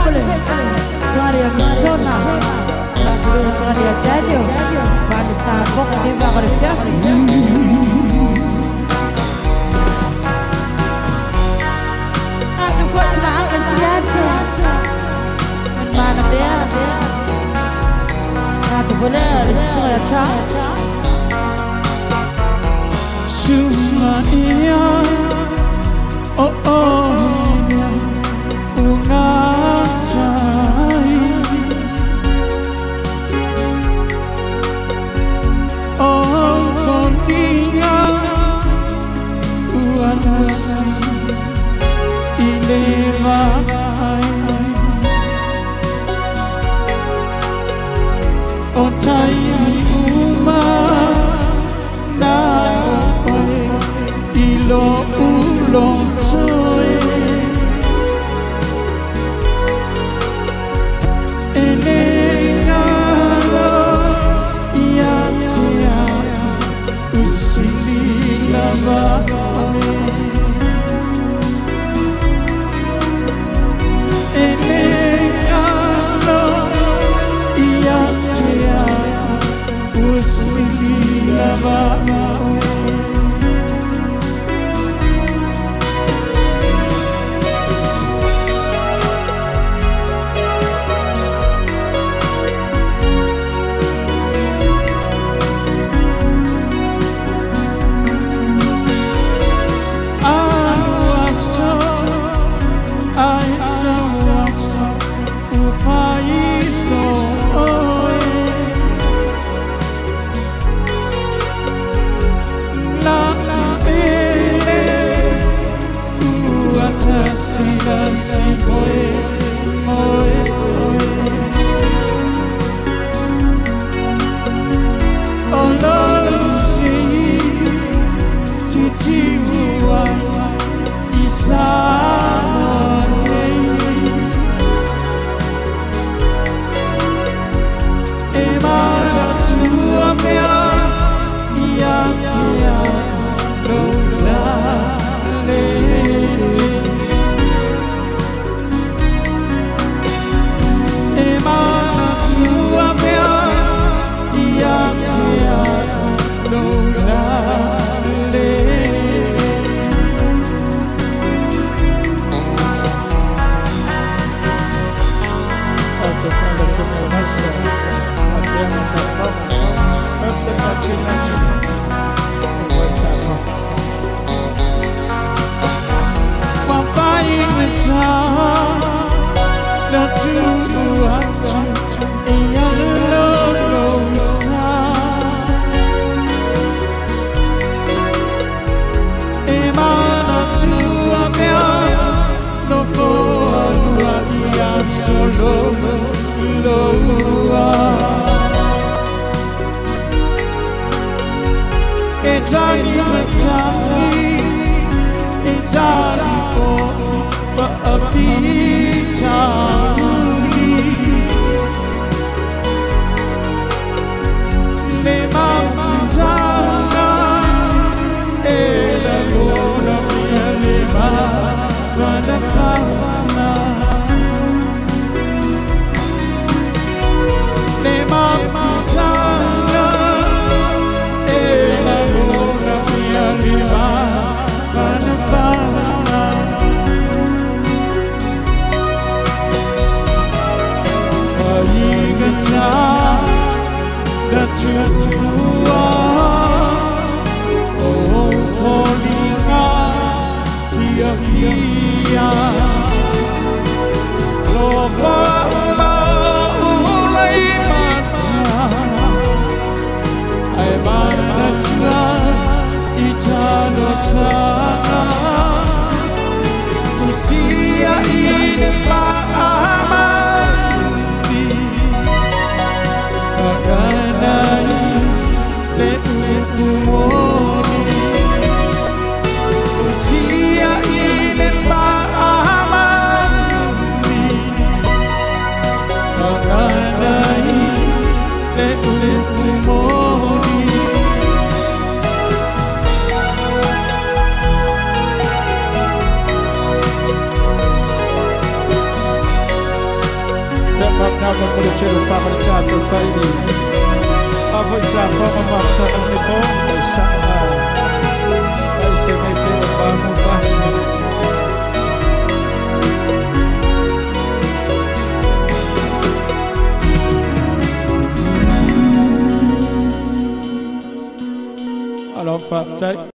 Pepele, Maria Missona, Maria Tadio, Vanessa Boca di Maria. Aku buat makan siapa? Mana dia? Aku boleh suara cah. Cuma dia, oh oh dia, ungacai, oh kon dia, uanasi, ilewai, oh tai umar. Ilo ulong choy Enengalo Iatia Usili lavame Enengalo Iatia Usili lavame Usia ile Father, for the children, Father, the child, for Friday. Apa isa po mamaksa ng ito ay sana ay may pinapamutas. Alors, Father,